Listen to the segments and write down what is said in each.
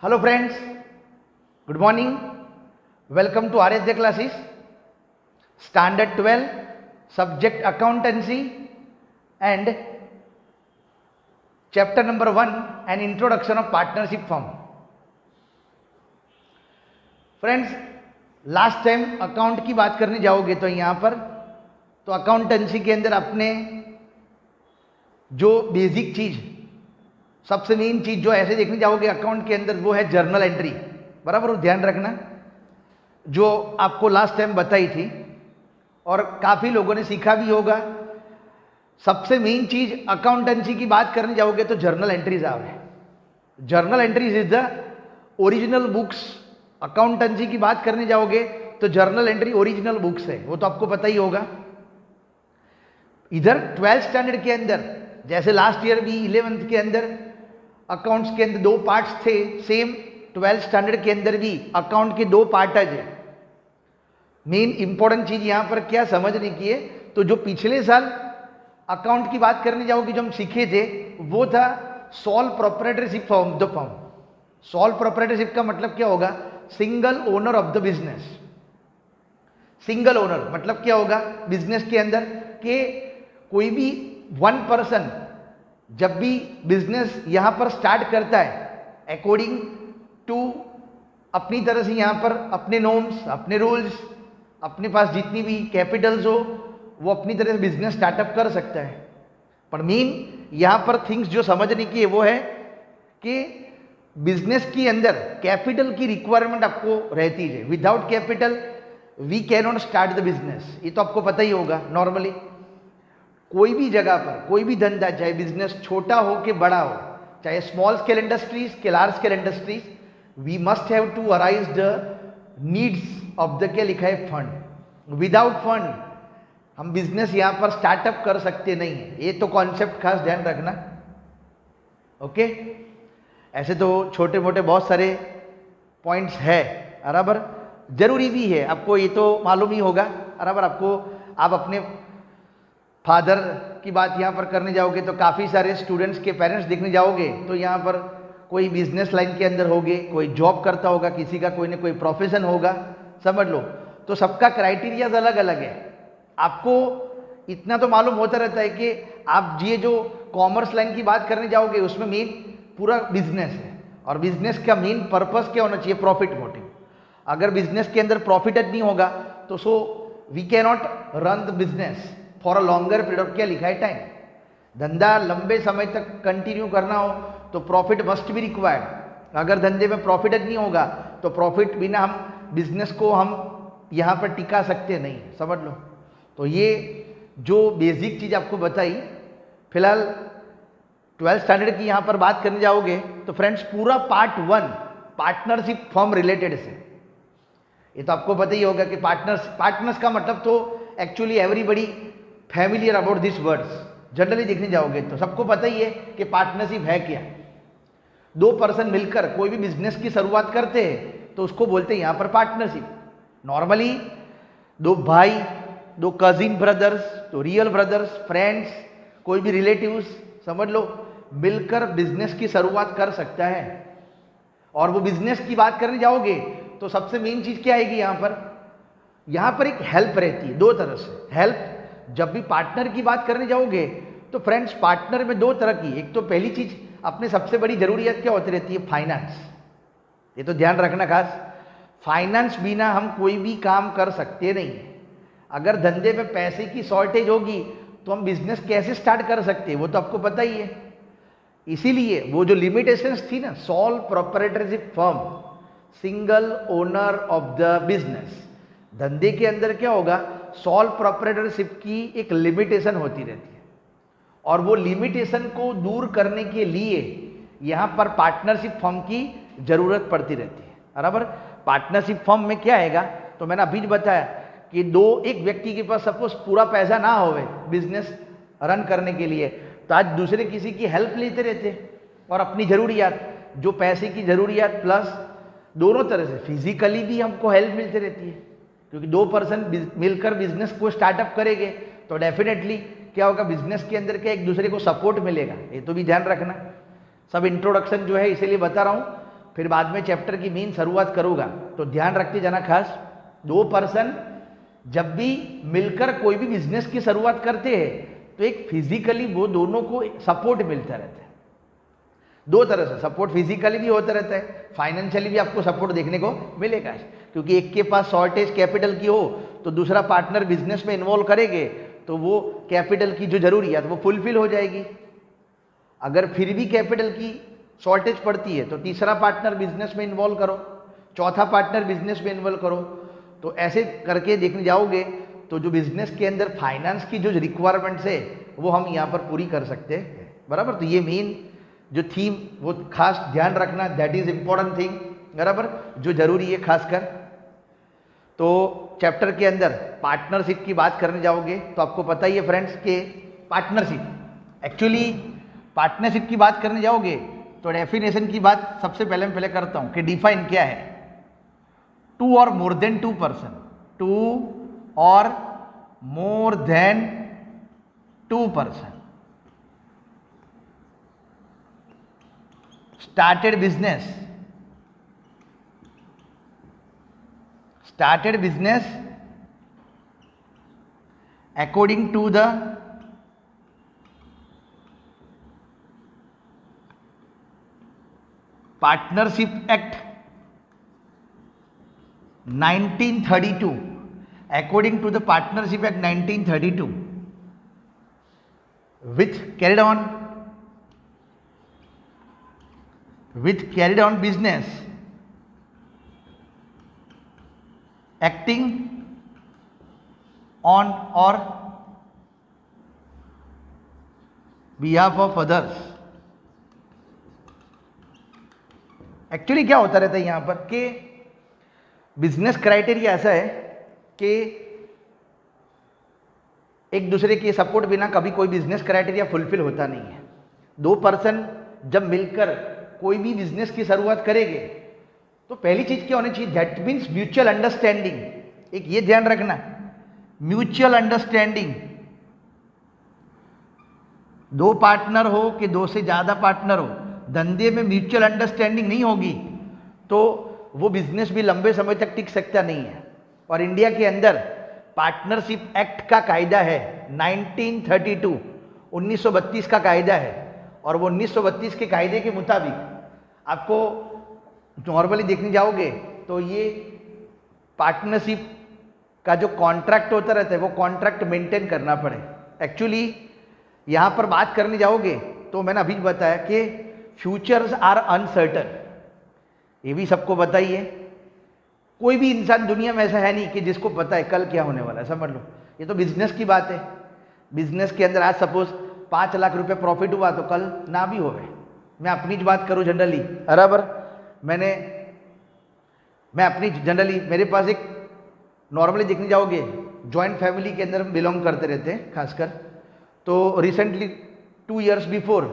Hello friends, good morning. Welcome to RSJ classes. Standard 12, subject accountancy and chapter number 1, an introduction of partnership firm. Friends, last time account की बात करने जाओगे तो यहाँ पर तो अकाउंटेंसी के अंदर अपने जो बेसिक चीज, सबसे मेन चीज जो ऐसे देखने जाओगे अकाउंट के अंदर, वो है जर्नल एंट्री। बराबर, ध्यान रखना, जो आपको लास्ट टाइम बताई थी और काफी लोगों ने सीखा भी होगा। सबसे मेन चीज अकाउंटेंसी की बात करने जाओगे तो जर्नल एंट्रीज आवे। Journal entries is the original books. Accountancy की बात करने जाओगे तो जर्नल एंट्री ओरिजिनल बुक्स है, वो तो आपको पता ही होगा। इधर 12th स्टैंडर्ड के अंदर, जैसे लास्ट ईयर भी 11th के अंदर अकाउंट्स के अंदर दो पार्ट्स थे, सेम 12th स्टैंडर्ड के अंदर भी अकाउंट के दो पार्ट है। मेन इंपॉर्टेंट चीज यहां पर क्या समझने की है, तो जो पिछले साल अकाउंट की बात करने जाओगे जो हम सीखे थे, वो था sole proprietorship of the firm. Sole proprietorship का मतलब क्या होगा? Single owner of the business. Single owner मतलब क्या होगा बिजनेस के अंदर, कि कोई भी वन पर्सन जब भी बिजनेस यहां पर स्टार्ट करता है, अकॉर्डिंग टू अपनी तरह से यहां पर अपने नॉर्म्स, अपने रूल्स, अपने पास जितनी भी कैपिटल्स हो, वो अपनी तरह से बिजनेस स्टार्टअप कर सकता है। पर मेन यहां पर थिंग्स जो समझने की है वो है कि बिजनेस के अंदर कैपिटल की रिक्वायरमेंट आपको रहती है। Without capital V can not start the business. ये तो आपको पता ही होगा। नॉर्मली कोई भी जगह पर कोई भी धंधा, चाहे बिजनेस छोटा हो कि बड़ा हो, चाहे स्मॉल स्केल इंडस्ट्रीज के large scale industries, we must have to arise the needs of the, क्या लिखा है, फंड। विदाउट फंड हम बिजनेस यहां पर स्टार्टअप कर सकते नहीं है। ये तो कॉन्सेप्ट खास ध्यान रखना। ओके, ऐसे तो छोटे मोटे बहुत सारे पॉइंट्स है, बराबर, जरूरी भी है, आपको ये तो मालूम ही होगा। बराबर, आपको आप अपने फादर की बात यहाँ पर करने जाओगे तो काफ़ी सारे स्टूडेंट्स के पेरेंट्स देखने जाओगे तो यहाँ पर कोई बिजनेस लाइन के अंदर होगे, कोई जॉब करता होगा, किसी का कोई ना कोई प्रोफेशन होगा, समझ लो। तो सबका क्राइटेरियाज अलग अलग है। आपको इतना तो मालूम होता रहता है कि आप ये जो कॉमर्स लाइन की बात करने जाओगे उसमें मेन पूरा बिजनेस है, और बिजनेस का मेन पर्पस क्या होना चाहिए? Profit motive. अगर बिजनेस के अंदर प्रॉफिट नहीं होगा तो so we can not run the business for a longer period of, क्या लिखा है, टाइम। धंधा लंबे समय तक कंटिन्यू करना हो तो प्रॉफिट मस्ट बी रिक्वायर्ड। अगर धंधे में प्रॉफिट नहीं होगा तो प्रॉफिट बिना हम बिजनेस को हम यहाँ पर टिका सकते नहीं, समझ लो। तो ये जो बेसिक चीज आपको बताई, फिलहाल 12th स्टैंडर्ड की यहाँ पर बात करने जाओगे तो फ्रेंड्स पूरा पार्ट 1 पार्टनरशिप फॉर्म रिलेटेड से, ये तो आपको पता ही होगा कि पार्टनर्स का मतलब तो actually everybody familiar about this words. Generally देखने जाओगे तो सबको पता ही है कि पार्टनरशिप है क्या। दो पर्सन मिलकर कोई भी बिजनेस की शुरुआत करते हैं तो उसको बोलते हैं यहाँ पर पार्टनरशिप। नॉर्मली दो भाई, दो कजिन ब्रदर्स, तो रियल ब्रदर्स, फ्रेंड्स, कोई भी रिलेटिव्स, समझ लो, मिलकर बिजनेस की शुरुआत कर सकता है। और वो बिजनेस की बात करने जाओगे तो सबसे मेन चीज क्या आएगी यहाँ पर एक हेल्प रहती है, दो तरह से हेल्प। जब भी पार्टनर की बात करने जाओगे तो फ्रेंड्स पार्टनर में दो तरह की, एक तो पहली चीज अपने सबसे बड़ी जरूरियत क्या होती रहती है? फाइनेंस। ये तो ध्यान रखना खास, फाइनेंस बिना हम कोई भी काम कर सकते नहीं। अगर धंधे में पैसे की शॉर्टेज होगी तो हम बिजनेस कैसे स्टार्ट कर सकते हैं, वो तो आपको पता ही है। इसीलिए वो जो लिमिटेशंस थी ना, sole proprietorship firm, single owner of the business, धंधे के अंदर क्या होगा, सोल प्रोप्राइटरशिप की एक लिमिटेशन होती रहती है, और वो लिमिटेशन को दूर करने के लिए यहां पर पार्टनरशिप फर्म की जरूरत पड़ती रहती है। बराबर, पार्टनरशिप फर्म में क्या आएगा, तो मैंने अभी बताया कि एक व्यक्ति के पास सपोज पूरा पैसा ना होवे बिजनेस रन करने के लिए, तो आज दूसरे किसी की हेल्प लेते रहते, और अपनी जरूरियात, जो पैसे की जरूरियात प्लस दोनों तरह से फिजिकली भी हमको हेल्प मिलती रहती है, क्योंकि दो पर्सन मिलकर बिजनेस को स्टार्टअप करेंगे तो डेफिनेटली क्या होगा, बिजनेस के अंदर क्या एक दूसरे को सपोर्ट मिलेगा। ये तो भी ध्यान रखना। सब इंट्रोडक्शन जो है इसीलिए बता रहा हूँ, फिर बाद में चैप्टर की मेन शुरुआत करूँगा। तो ध्यान रखते जाना खास, दो पर्सन जब भी मिलकर कोई भी बिजनेस की शुरुआत करते हैं तो एक फिजिकली वो दोनों को सपोर्ट मिलता रहता है। दो तरह से सपोर्ट फिजिकली भी होता रहता है, फाइनेंशियली भी आपको सपोर्ट देखने को मिलेगा, क्योंकि एक के पास शॉर्टेज कैपिटल की हो तो दूसरा पार्टनर बिजनेस में इन्वॉल्व करेंगे तो वो कैपिटल की जो जरूरियात वो फुलफिल हो जाएगी। अगर फिर भी कैपिटल की शॉर्टेज पड़ती है तो तीसरा पार्टनर बिजनेस में इन्वॉल्व करो, चौथा पार्टनर बिजनेस में इन्वॉल्व करो। तो ऐसे करके देखने जाओगे तो जो बिजनेस के अंदर फाइनेंस की जो रिक्वायरमेंट्स है वो हम यहाँ पर पूरी कर सकते हैं, बराबर। तो ये मेन जो थीम वो खास ध्यान रखना, दैट इज इंपॉर्टेंट थिंग, बराबर, जो जरूरी है खासकर। तो चैप्टर के अंदर पार्टनरशिप की बात करने जाओगे तो आपको पता ही है फ्रेंड्स कि पार्टनरशिप, एक्चुअली पार्टनरशिप की बात करने जाओगे तो डेफिनेशन की बात सबसे पहले मैं करता हूं कि डिफाइन क्या है। Two or more than two person, two or more than two person started business according to the Partnership Act 1932, according to the Partnership Act 1932, which carried on business acting on or behalf of others। Actually क्या होता रहता है यहां पर कि business criteria ऐसा है कि एक दूसरे के सपोर्ट बिना कभी कोई बिजनेस क्राइटेरिया फुलफिल होता नहीं है। दो पर्सन जब मिलकर कोई भी बिजनेस की शुरुआत करेंगे तो पहली चीज क्या होनी चाहिए, दैट मीन्स म्यूचुअल अंडरस्टैंडिंग। एक ये ध्यान रखना, म्यूचुअल अंडरस्टैंडिंग। दो पार्टनर हो कि दो से ज्यादा पार्टनर हो, धंधे में म्यूचुअल अंडरस्टैंडिंग नहीं होगी तो वो बिजनेस भी लंबे समय तक टिक सकता नहीं है। और इंडिया के अंदर पार्टनरशिप एक्ट का कायदा है 1932, 1932 का कायदा है। और वो 1932 के कायदे के मुताबिक आपको नॉर्मली देखने जाओगे तो ये पार्टनरशिप का जो कॉन्ट्रैक्ट होता रहता है वो कॉन्ट्रैक्ट मेंटेन करना पड़े। एक्चुअली यहाँ पर बात करने जाओगे तो मैंने अभी बताया कि फ्यूचर्स आर अनसर्टन, ये भी सबको पता ही है। कोई भी इंसान दुनिया में ऐसा है नहीं कि जिसको पता है कल क्या होने वाला है, समझ लो। ये तो बिजनेस की बात है। बिजनेस के अंदर आज सपोज 5 लाख रुपए प्रॉफिट हुआ तो कल ना भी होवे। मैं अपनी बात करूं जनरली, बराबर, मैं अपनी जनरली, मेरे पास एक नॉर्मली देखने जाओगे जॉइंट फैमिली के अंदर बिलोंग करते रहते हैं खासकर। तो रिसेंटली 2 years बिफोर,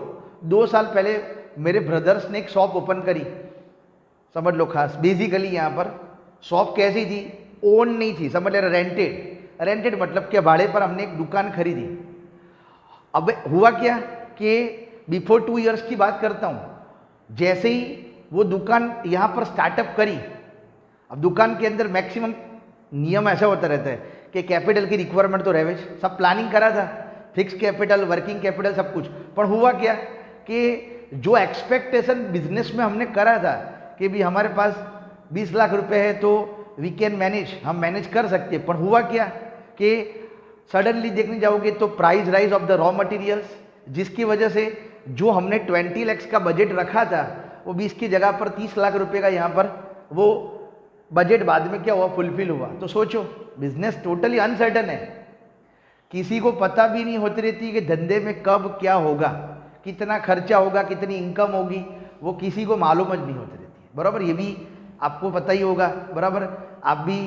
2 साल पहले मेरे ब्रदर्स ने एक शॉप ओपन करी, समझ लो खास। बेसिकली यहाँ पर शॉप कैसी थी, ओन नहीं थी, समझ ले, रेंटेड मतलब क्या, भाड़े पर हमने एक दुकान खरीदी। अब हुआ क्या कि बिफोर 2 years की बात करता हूँ, जैसे ही वो दुकान यहाँ पर स्टार्टअप करी, अब दुकान के अंदर मैक्सिमम नियम ऐसा होता रहता है कि कैपिटल की रिक्वायरमेंट तो रहे, सब प्लानिंग करा था, फिक्स कैपिटल, वर्किंग कैपिटल सब कुछ। पर हुआ क्या कि जो एक्सपेक्टेशन बिजनेस में हमने करा था कि भी हमारे पास 20 लाख रुपए है तो वी कैन मैनेज, हम मैनेज कर सकते हैं। पर हुआ क्या कि सडनली देखने जाओगे तो price rise of the raw materials, जिसकी वजह से जो हमने 20 lakhs का बजट रखा था वो 20 की जगह पर 30 लाख रुपए का यहाँ पर वो बजट बाद में क्या हुआ, फुलफिल हुआ। तो सोचो, बिजनेस टोटली अनसर्टन है, किसी को पता भी नहीं होती रहती कि धंधे में कब क्या होगा, कितना खर्चा होगा, कितनी इनकम होगी, वो किसी को मालूम नहीं होती रहती है, बराबर। ये भी आपको पता ही होगा, बराबर। आप भी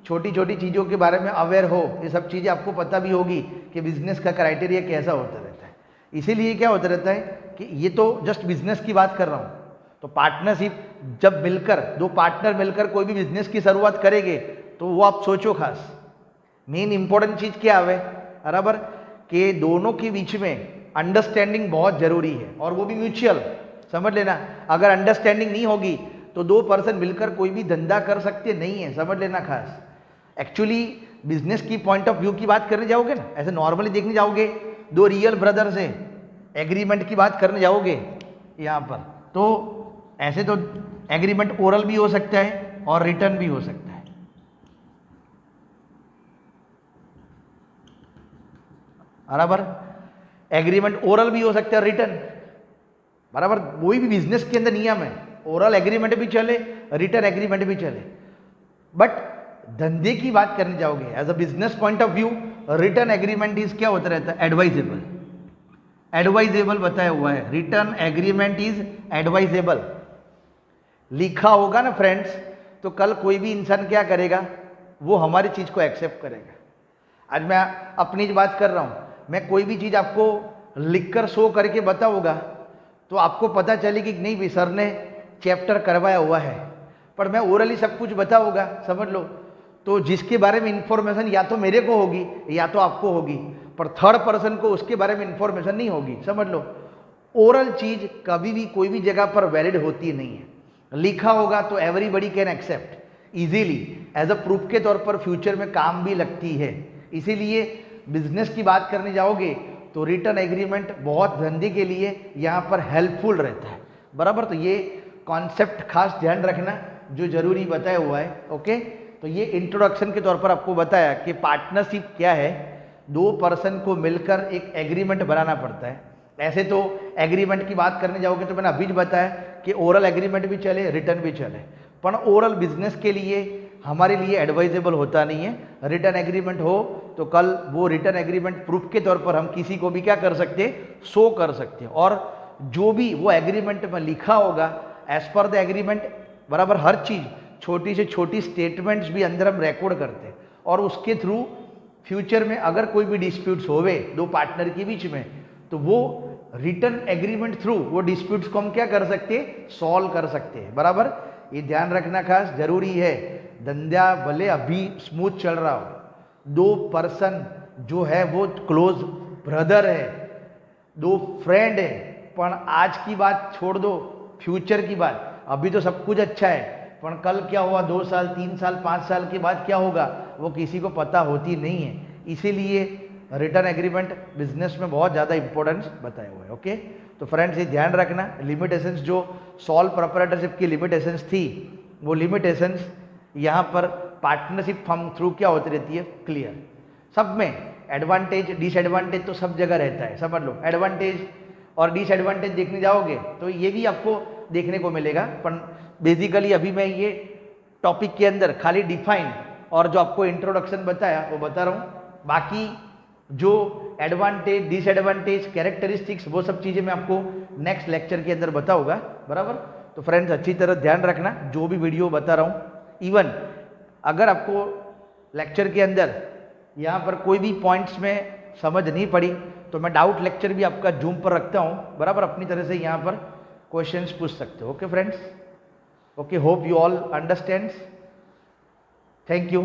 छोटी छोटी चीज़ों के बारे में अवेयर हो, ये सब चीज़ें आपको पता भी होगी कि बिजनेस का क्राइटेरिया कैसा होता रहता है। इसीलिए क्या होता रहता है कि ये तो जस्ट बिजनेस की बात कर रहा हूँ। तो पार्टनरशिप जब मिलकर, दो पार्टनर मिलकर कोई भी बिजनेस की शुरुआत करेंगे तो वो आप सोचो खास, मेन इंपॉर्टेंट चीज़ क्या है, बराबर, कि दोनों के बीच में अंडरस्टैंडिंग बहुत जरूरी है, और वो भी म्यूचुअल, समझ लेना। अगर अंडरस्टैंडिंग नहीं होगी तो दो पर्सन मिलकर कोई भी धंधा कर सकते नहीं है, समझ लेना खास। एक्चुअली बिजनेस की पॉइंट ऑफ व्यू की बात करने जाओगे ना, ऐसे नॉर्मली देखने जाओगे, दो रियल ब्रदर्स है, एग्रीमेंट की बात करने जाओगे यहाँ पर, तो ऐसे तो एग्रीमेंट ओरल भी हो सकता है और रिटर्न भी हो सकता है। बराबर, एग्रीमेंट ओरल भी हो सकता है, रिटर्न, बराबर। कोई भी बिजनेस के अंदर नियम है, ओरल एग्रीमेंट भी चले, रिटर्न एग्रीमेंट भी चले। बट धंधे की बात करने जाओगे as a business point of view, return agreement is क्या होता रहता है, एडवाइजेबल। एडवाइजेबल बताया हुआ है, रिटर्न एग्रीमेंट इज एडवाइजेबल। लिखा होगा ना फ्रेंड्स, तो कल कोई भी इंसान क्या करेगा, वो हमारी चीज को एक्सेप्ट करेगा। आज मैं अपनी बात कर रहा हूं, मैं कोई भी चीज आपको लिखकर शो करके बताऊंगा तो आपको पता चलेगी कि नहीं भाई सर ने चैप्टर करवाया हुआ है, पर मैं ओरली सब कुछ बताऊंगा, समझ लो, तो जिसके बारे में इंफॉर्मेशन या तो मेरे को होगी या तो आपको होगी, पर थर्ड पर्सन को उसके बारे में इंफॉर्मेशन नहीं होगी, समझ लो। ओरल चीज कभी भी कोई भी जगह पर वैलिड होती नहीं है, लिखा होगा तो everybody can accept easily, as a proof के तौर पर फ्यूचर में काम भी लगती है। इसीलिए बिजनेस की बात करने जाओगे तो रिटर्न एग्रीमेंट बहुत धंधे के लिए यहाँ पर हेल्पफुल रहता है, बराबर। तो ये कॉन्सेप्ट खास ध्यान रखना जो जरूरी बताया हुआ है, ओके। तो ये इंट्रोडक्शन के तौर पर आपको बताया कि पार्टनरशिप क्या है, दो पर्सन को मिलकर एक एग्रीमेंट बनाना पड़ता है। ऐसे तो एग्रीमेंट की बात करने जाओगे तो मैंने अभी बताया कि ओरल एग्रीमेंट भी चले, रिटर्न भी चले, पर ओरल बिजनेस के लिए हमारे लिए एडवाइजेबल होता नहीं है। रिटर्न एग्रीमेंट हो तो कल वो रिटर्न एग्रीमेंट प्रूफ के तौर पर हम किसी को भी क्या कर सकते, शो कर सकते हैं, और जो भी वो एग्रीमेंट में लिखा होगा एज पर द एग्रीमेंट, बराबर, हर चीज छोटी से छोटी स्टेटमेंट्स भी अंदर हम रिकॉर्ड करते हैं, और उसके थ्रू फ्यूचर में अगर कोई भी डिस्प्यूट्स होवे दो पार्टनर के बीच में, तो वो रिटर्न एग्रीमेंट थ्रू वो डिस्प्यूट्स को हम क्या कर सकते हैं, सॉल्व कर सकते हैं, बराबर। ये ध्यान रखना खास जरूरी है। धंधा भले अभी स्मूथ चल रहा हो, दो पर्सन जो है वो क्लोज ब्रदर है, दो फ्रेंड है, पर आज की बात छोड़ दो, फ्यूचर की बात, अभी तो सब कुछ अच्छा है, पर कल क्या हुआ 2 साल 3 साल 5 साल के बाद क्या होगा वो किसी को पता होती नहीं है। इसीलिए रिटर्न एग्रीमेंट बिजनेस में बहुत ज़्यादा इंपॉर्टेंस बताया हुआ है, ओके। तो फ्रेंड्स ये ध्यान रखना, लिमिटेशंस जो सॉल प्रोप्राइटरशिप की लिमिटेशंस थी, वो लिमिटेशंस यहाँ पर पार्टनरशिप फर्म थ्रू क्या होती रहती है, क्लियर। सब में एडवांटेज डिसएडवांटेज तो सब जगह रहता है, समझ लो। एडवांटेज और डिसएडवांटेज देखने जाओगे तो ये भी आपको देखने को मिलेगा, पर बेसिकली अभी मैं ये टॉपिक के अंदर खाली डिफाइन और जो आपको इंट्रोडक्शन बताया वो बता रहा हूँ। बाकी जो एडवांटेज डिसएडवांटेज कैरेक्टरिस्टिक्स वो सब चीज़ें मैं आपको नेक्स्ट लेक्चर के अंदर बताऊंगा, बराबर। तो फ्रेंड्स अच्छी तरह ध्यान रखना जो भी वीडियो बता रहा हूँ। इवन अगर आपको लेक्चर के अंदर यहाँ पर कोई भी पॉइंट्स में समझ नहीं पड़ी तो मैं डाउट लेक्चर भी आपका जूम पर रखता हूँ, बराबर। अपनी तरह से यहाँ पर क्वेश्चंस पूछ सकते हो, okay friends, okay. Hope you all understands, thank you.